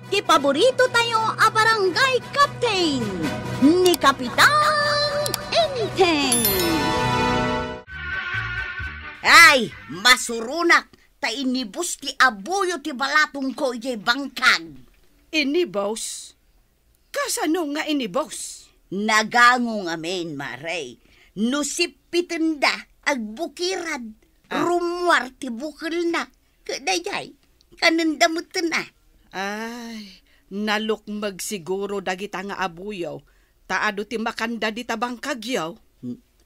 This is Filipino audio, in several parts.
ti paborito tayo a barangay captain ni Kapitan Enteng. Ay, masurunak ta inibus ti abuyo ti balatong ko ijay bangkag. Inibos? Kasano nga inibos? Nagango ngamen, Maray. Nusipitenda agbukirad. Rumwar ti bukil na. Kadayay, kanandamot na. Ay, nalukmag siguro dagita nga abuyaw. Taado ti makanda di tabang kagyaw.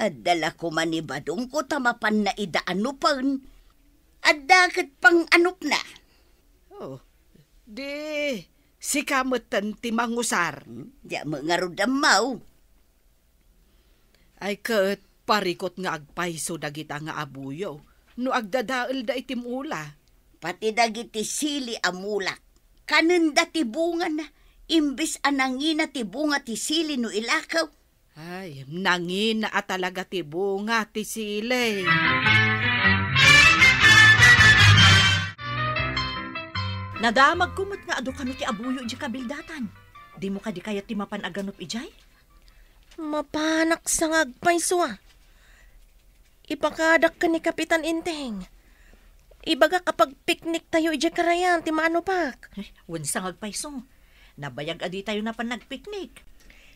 Adala ko manibadong ko tamapan na idaano pan. Adakat pang anop na. Oh, di, si kamutan ti mangusar. Di mga rudamaw. Ay kat, parikot nga agpaiso dagita nga abuyaw. No agdadaal da itim ula. Pati dagiti sili amulak. Kananda ti bunga na. Imbis anangina ti bunga ti sili no ilakaw. Ay, nangina at talaga ti bunga ti sili. Nadamag kumot nga ado kano ti abuyo iji kabildatan. Di mo ka di kayat ti mapan aganop ijay? Mapanak sa ngagpaiso ah. Ipakadak ka ni Kapitan Enteng. Ibaga kapag piknik tayo ija karayan, ti maano pak. Wansang agpaiso. Nabayag adi tayo na pan nagpiknik.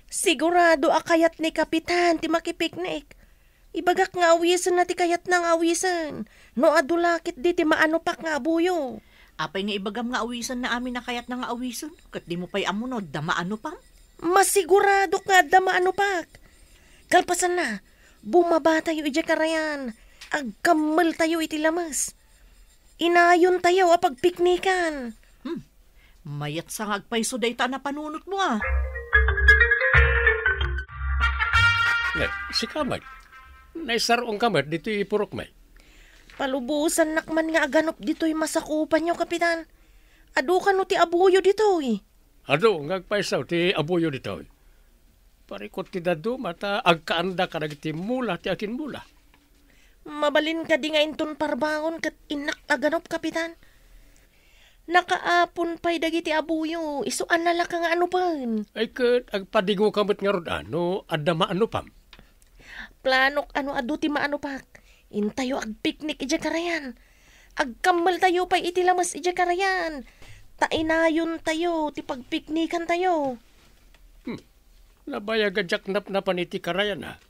Sigurado akayat ni Kapitan ti makipiknik. Ibagak nga awisan na ti kayat ng awisan. No adulakit di ti maano pak nga abuyo. Apay nga ibagam nga awisan na amin na kayat na nga awisan. Kat di mo pa'y amunod, damaano pang? Masigurado ka damaano pak. Kalpasan na, bumaba tayo ija karayan. Agkamal tayo iti lamas. Inayon tayo apag piknikan. Mayat sa ngagpaiso day ta na panunot mo ah. Si Kamay. Naisarong kamay dito ipurok may. Palubusan nakman nga aganop dito'y masakupan nyo, Kapitan. Ado ka no ti abuyo dito'y. Ado, ngagpaisaw ti abuyo dito. Parikot ti dado, mata agkaanda ka nagti mula, ti akin mula. Mabalin ka di nga inton parbangon kat inak aganop, Kapitan. Nakaapon pa'y dagiti abuyo, isuan nala ka nga ano pan. Ay kat, agpadigo kamot nga rod ano, adama ano pam. Planok ano ado ti maano pak. Intayo agpiknik ija karayan. Agkamal tayo pa'y itilamas ija karayan. Tainayon tayo, ti pagpiknikan tayo. Nabayag adyak napnapan iti karayan ha.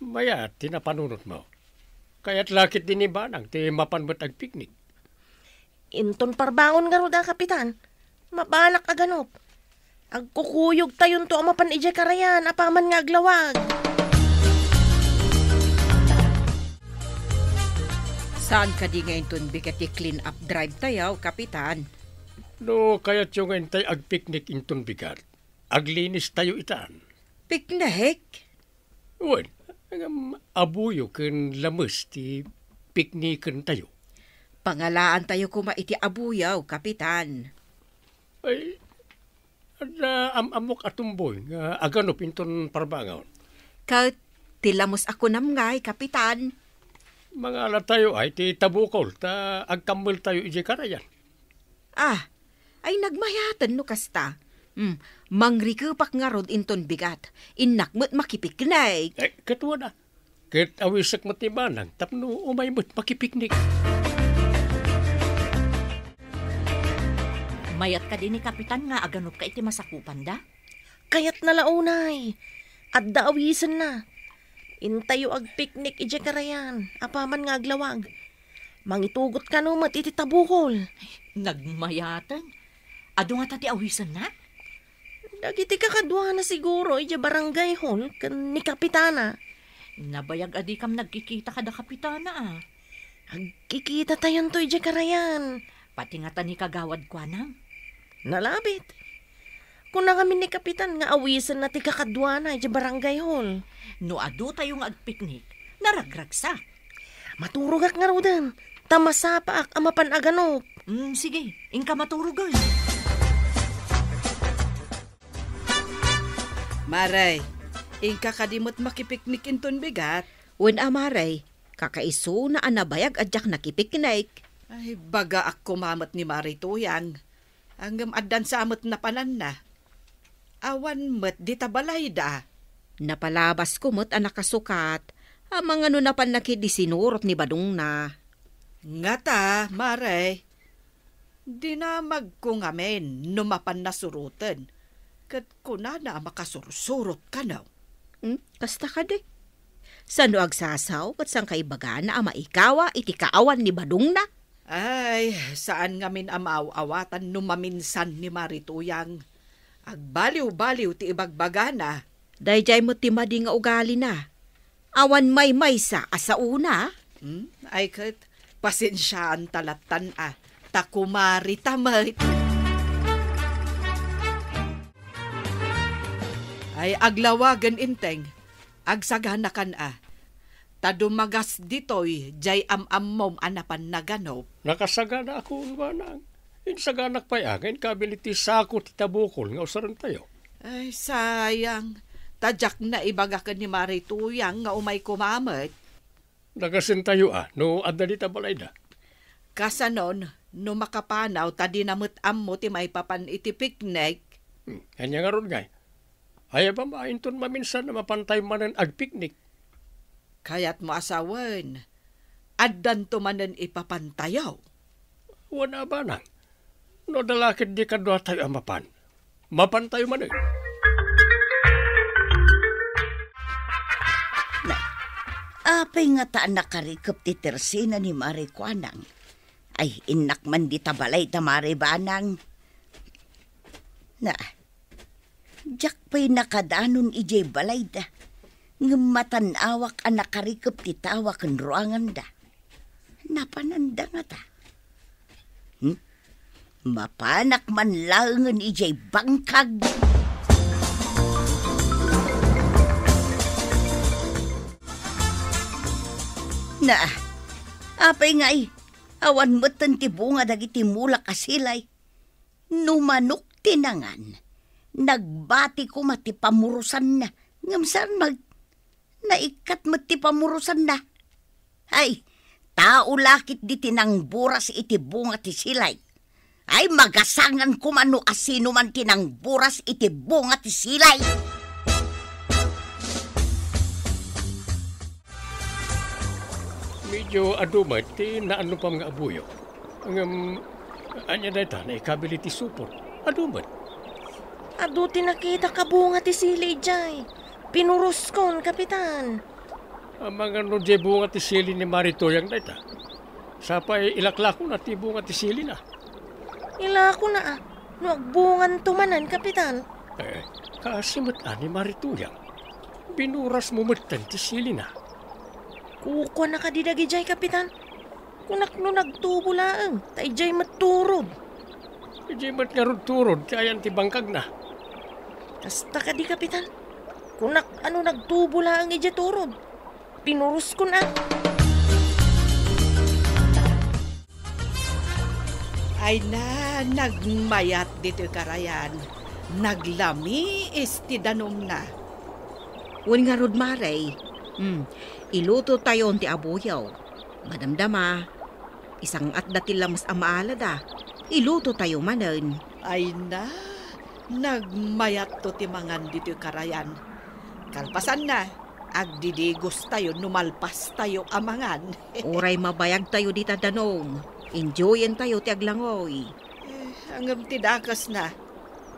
Maya, tinapanunot mo. Kaya't lakit din ibanang, ti mapanbat agpiknik. Inton parbangon nga roda, Kapitan. Mabalak aganop. Agkukuyog tayon to amapan ija karayan, apaman nga aglawag. Saan ka di ngayon ton bigati clean up drive tayo, Kapitan? No, kaya't yung ngayon tayo agpiknik inton bigat. Aglinis tayo itaan. Piknik? Uwan, abuyo kan lamas ti piknikan tayo. Pangalaan tayo kumaiti abuyaw, Kapitan. Ay, amok atumboy nga aganop inton parbangaw. Kat tilamos ako namngay, Kapitan. Mga ala tayo ay ti tabukol, ta agkammal tayo iji karayan. Ah, ay nagmayatan no kasta. Mangrikupak nga rod inton bigat. Inakmot makipiknik. Eh, katuwa na. Kat awisak matibanang, tapno umaymot makipiknik. Mayat ka din ni Kapitan nga aganop ka iti masakupan da? Kayat nalaunay. At daawisan na. Intayo agpiknik ija karayan. Apaman nga aglawag. Mangitugot ka no mat iti tabukol. Nagmayatan? Ado nga tati awisan na? Dagiti kakadwa na siguro ija barangay hall kan ni Kapitana. Nabayag adi kam nagkikita kada Kapitana ah. Agkikita tayon to ija karayan. Pati nga tani kagawad kwa nang. Nalabit. Kung na kami ni Kapitan nga awisan na ti kakadwa na ija barangay hall. No ado tayo nga agpiknik, naragragsa. Maturugak nga rodan. Tamasapaak amapan aganop. Sige, ingka maturugan. Maray, ingka kadimot makipiknik inton bigat. Wen amaray, kakaiso na anabayag adyak nakipiknik. Ay, baga ako mamat ni Maray Tuyang. Anggam addan sa amot na panan na. Awan met di tabalay da. Napalabas ko mo't anak kasukat. Amang ano na pan nakidisinurot ni Badong na. Nga ta, Mare. Di na magkungamen numapan na surutan. Kat kuna na makasursurot ka na. Kasta ka de. Sano agsasaw kat sang kaibaga na ama ikawa iti kaawan ni Badong na? Ay, saan ngamin amaaw-awatan numaminsan ni Marituyang. Agbaliw-baliw ti ibagbaga na. Dayjay mo timadi nga ugali na. Awan may sa asauna. Ay kat, pasensyaan talatan takumari tamay. Ay aglawagan inteng, agsaganakan tadumagas ditoy, jay am-ammom anapan naganop. Nakasagana ako banang. Insaganak payagin kabiliti sako ti tabukol nga usaran tayo. Ay sayang, tadyak na ibagakan ni Marituyang nga umay kumamit. Nagasin tayo no adda di tabalay da. Kasanon, no makapanaw, tadi namut ammo ti may papan iti picnic. Kanya nga ron gay. Ay ba mainton maminsan na mapantay manan ag picnic. Kaya't mo asawan, addan to manan ipapantayaw. Wana ba nang? No dalakit di kadwa tayo amapan. Mapantayo manan. Apay nga taan nakarikap ti tersina ni Mari Kuanang. Ay, inak man di tabalay ta Mari Banang. Na, jak pa'y nakadanon ijay balay da. Ngamatanawak ang nakarikap ti tawak ang ruangan da. Napananda nga ta. Mapanak man langan ijay bangkag. Na, apay nga'y, awan mo't ti bunga dagiti mulak asilay. Numanok tinangan, nagbati ko mati pamurusan na. Ngamsan naikat mati pamurusan na. Ay, tao lakit di tinang buras iti bunga ti silay. Ay, magasangan ko mano asino man tinang buras iti bunga ti silay. Medyo adumat ti naano pa mga abuyo. Anya data na ikability support. Adumat. Adu tinakita ka bunga ti sili jay. Pinurus kon, kapitan. Ang mga no di bunga ti sili ni Maritoyang data. Sapay ilaklako na ti bunga ti sili na. Ilako na no agbungan tumanan, kapitan. Kasimot ni Maritoyang. Binuras mo matan ti sili na. Kuko na kadidagi jay, kapitan. Kunak no nagtubo laang, tay jay maturod. Jay mat nga turod, kayan ti bangkag na. Kasta ka di, kapitan. Kunak ano nagtubo laang ijay turod. Pinurus ko na. Ay na, nagmayat dito karayan. Naglami isti danom na. Wan nga rod Maray. Iluto tayo ti abuyaw. Madamdama. Isang atda tila mas amaala da. Iluto tayo manan. Ay na, nagmayat to ti mangan dito karayan. Kalpasan na, agdidigos tayo, numalpas tayo amangan. Oray mabayag tayo di tadanong. Enjoyin tayo ti aglangoy. Hanggang tidakas na,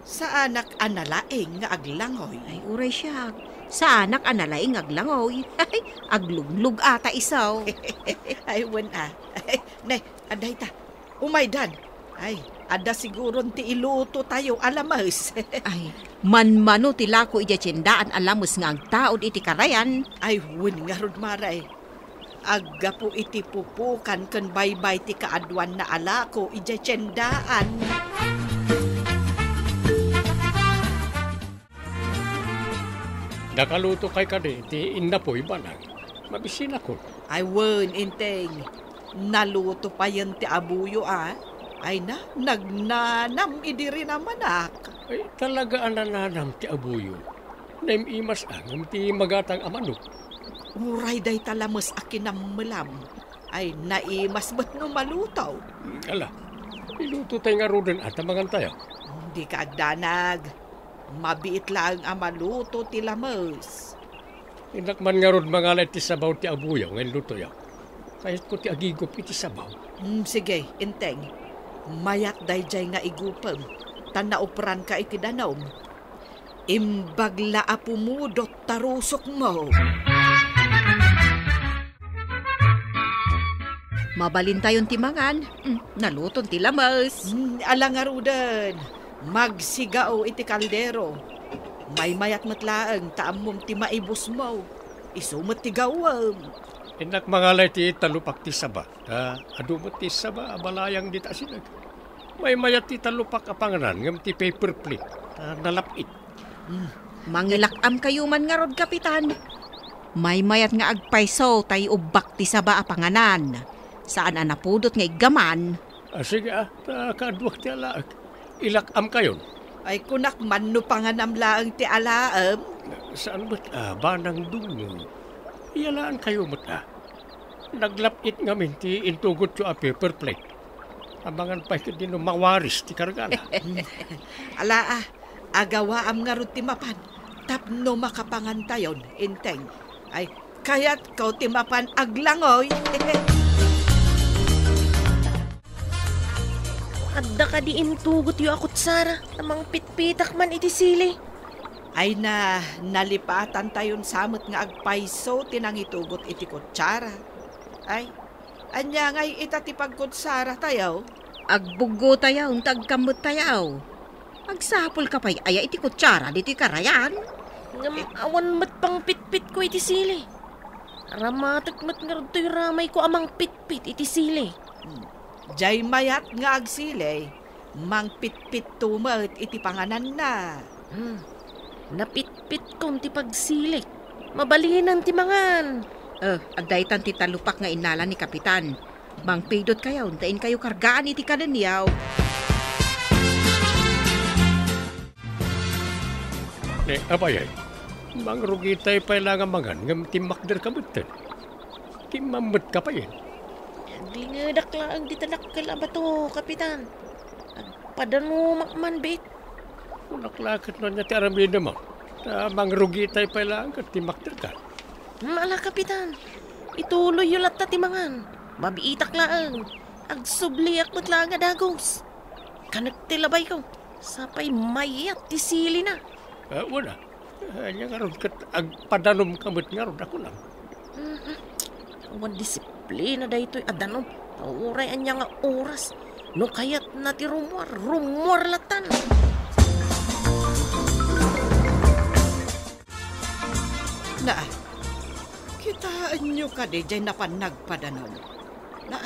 sa anak analaing nga aglangoy. Ay, oray siya. Sa anak analaing aglangoy. Ay, agluglug ata isaw. Ay, wan Ay, nay, aday ta. Umaydan. Ay, ada siguro ti iluto tayo alamas. Ay, manmano tilako ija tsindaan alamos nga ang taod iti karayan. Ay, wan nga rod maray. Agga po iti pupukan kan baybay ti kaadwan na alako ija tsindaan. Nakaluto kay kadi, ti inapoy banang. Mabisin ako. Ay, wan, inteng. Naluto pa yan ti abuyo, Ay na, nagnanam idiri naman Ay, talaga anananam ti abuyo. Naimimas angam ti magatang amanok. Uray day talamas akin ang malam. Ay, naimas ba't no malutaw? Ala, Iluto tayo nga roden at amangan tayo. Hindi ka agdanag. Mabiit lang ang maluto ti lamas. Inakman nga rod mga alay ti sabaw ti abuyaw ngayon luto yaw. Kahit ko ti agigop iti sabaw. Sige, inteng. Mayat dayjay nga igupem. Tanaupran ka iti danom. Imbagla apumudot tarusok mo. Mabalin tayon timangan. Naluton ti lamas. Alangarudan. Magsigao iti kaldero. May mayat matlaang taamom ti maibos mo. Isumat ti gawam. Inak mga alay ti talupak ti saba. Adumot ti saba abalayang dita sinag. May mayat ti talupak apanganan ngam ti paper plate. Nalapit. Mangilakam kayo man nga rod, Kapitan. May mayat nga agpayso tay ubak ti saba apanganan. Saan anapudot nga igaman? Sige kaadwak ti alaak. Ilakam kayon. Ay kunak man no panganamlaang ti alaam. Saan ba't banang dungo? Iyalaan kayo ba't Naglapit ngamin ti intugot yung paper plate. Abangan pa din no mawaris ti kargala. Ala agawaam nga ron ti mapan. Tapno makapangantayon, inteng. Ay kayat kau ti mapan aglangoy. Adda ka di intugot yu akot Sara, namang pitpitak man iti sili. Ay nalipatan tayon samot nga agpaiso tinang itugot iti kutsara. Ay, anya ngay itati pagkutsara tayo. Agbugo tayaw, tagkamot tayaw. Agsapol ka pa'y aya iti kutsara diti karayan. Awan mat pang pitpit ko iti sili. Ramatak mat nga rin to'y ramay ko amang pitpit iti sili. Jay mayat nga agsile, mang pitpit tumat iti panganan na. Napitpit kong ti pagsilik. Mabalinan ti mangan. Agdaytan ti talupak nga inala ni Kapitan. Mang pidot kayo, untain kayo kargaan iti kananiyaw. Apayay, mangrugi tayo pailangan mangan ngam timakder kamutan. Timamot ka pa yan. Aglingadak lang di tanakal abato, Kapitan. Agpadano makman bit. Unaklakat na niya ti arami naman. Mangrugi tayo pailangan ka timakder ka. Ala, Kapitan. Ituloy yung latta ti mangan. Mabiitak lang. Agsubli akot lang nga dagos. Kanagtilabay ko. Sapay mayat ti sili na. Wala. Anya nga ron kat agpadanom kamot nga ron ako lang. Awan disiplina da ito'y adanom. Tauray anya nga oras. No kayat na ti rumor latan. Na, kitaan nyo ka di jay napanagpadanom. Na,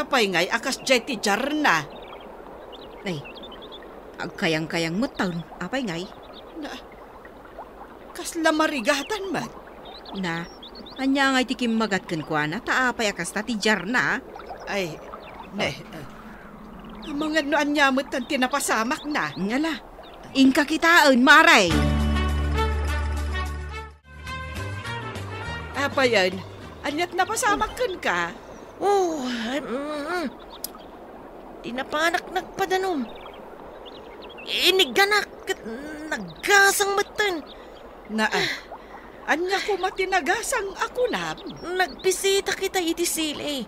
apay ngay akas jay ti jarna. Ay, agkayang-kayang mataon, apay ngay. Na, kasla marigatan man. Na, anya ngay tikim magatken kwa na, taapay akas ta ti jarna. Ay, mga no anyamot ang tinapasamak na. Ngala, ingka kitaan, maray. Apa yan? Anyat napasamak ka? Oh, tinapanak nagpadanom. Iniganak kat naggasang matan. Na, anya ko matinagasang ako na. Nagpisita kita iti sili.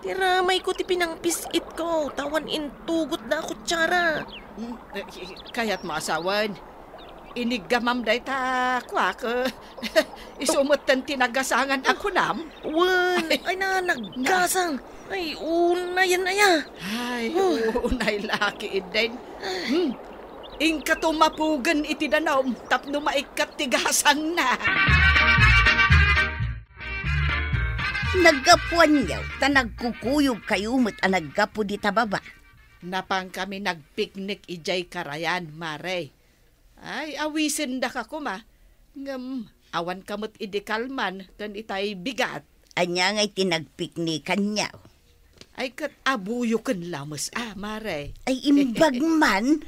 Tiramay ko ti pinangpisit ko. Tawan intugot na kutsara. Kaya't maasawan. Inigamam day ta kwak. Isumutan tinagasangan ako nam. Wan, ay na naggasang. Ay, unayan na ya. Ay, unay laki din. Ingka tumapugan iti danom, tapno maikat tigasang na. Naggapuan yaw, ta nagkukuyog kayo mo't naggapu di tababa. Napang kami nagpiknik ijay karayan, mare. Ay, awisin da ka kuma. Ngam, awan kamot idikalman, kan itay bigat. Anya nga'y tinagpiknikan niyaw. Ay, kat abuyo kan lamas, mare. Ay imbag man.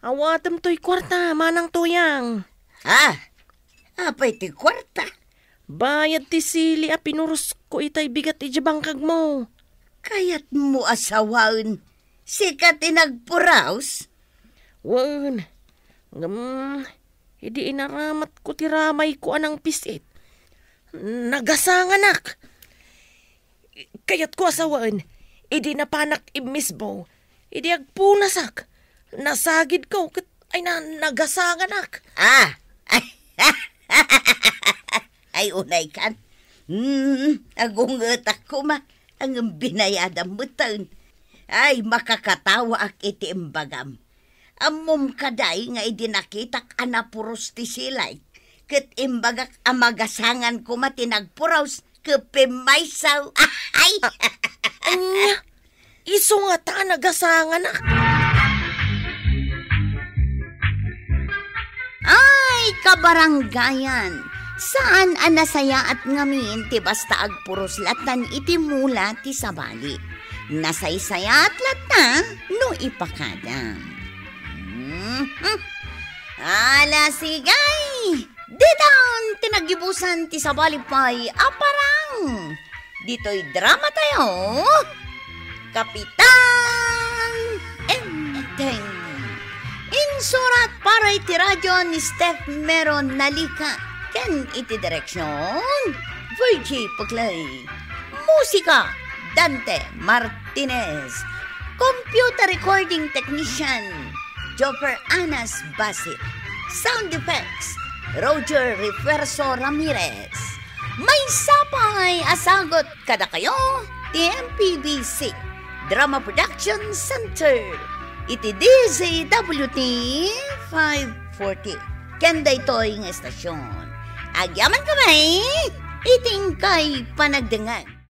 Awatam to'y kwarta, manang tuyang. Apay ti kwarta. Bayad ti sili a pinurus ko itay bigat ijabangkag mo. Kayat mo asawaon. Sikat nagpuraos? Wan, hindi inaramat ko tiramay ko anang pisit. Nagasanganak. Kayat ko asawaan, hindi napanak imisbo. Hindi agpunasak. Nasagid ko, ay nagasanganak. Ay, unay kan. Agungot ako ma. Ang binayadang mutan. Ay, makakatawa ak iti imbagam. Amom kaday nga idinakitak anapuros ti silay. Kat imbagak amagasangan ko matinagpuraws kapimaysaw. Ay! Anya, iso nga ta nagasanganak. Ay, kabaranggayan! Saan anasaya at ngamin ti basta agpuros latan iti mula ti sabali. Nasaysaya at lata no ipakadam. Ala sigay! Ditan tinagibusan ti sabali pa'y aparang. Dito'y drama tayo. Kapitan Enteng. Insurat para iti radyo ni Steph Meron Nalika. Ken iti direksyon, Virgie Puglay. Musika, Dante Martinez. Computer recording technician, Joper Anas Basit. Sound effects, Roger Reverso Ramirez. May sapay asagot kada kayo, TMPBC Drama Production Center. Iti DZWT 540. Kenda ito'y ng estasyon. Agyaman kamay, iting kay panagdangan.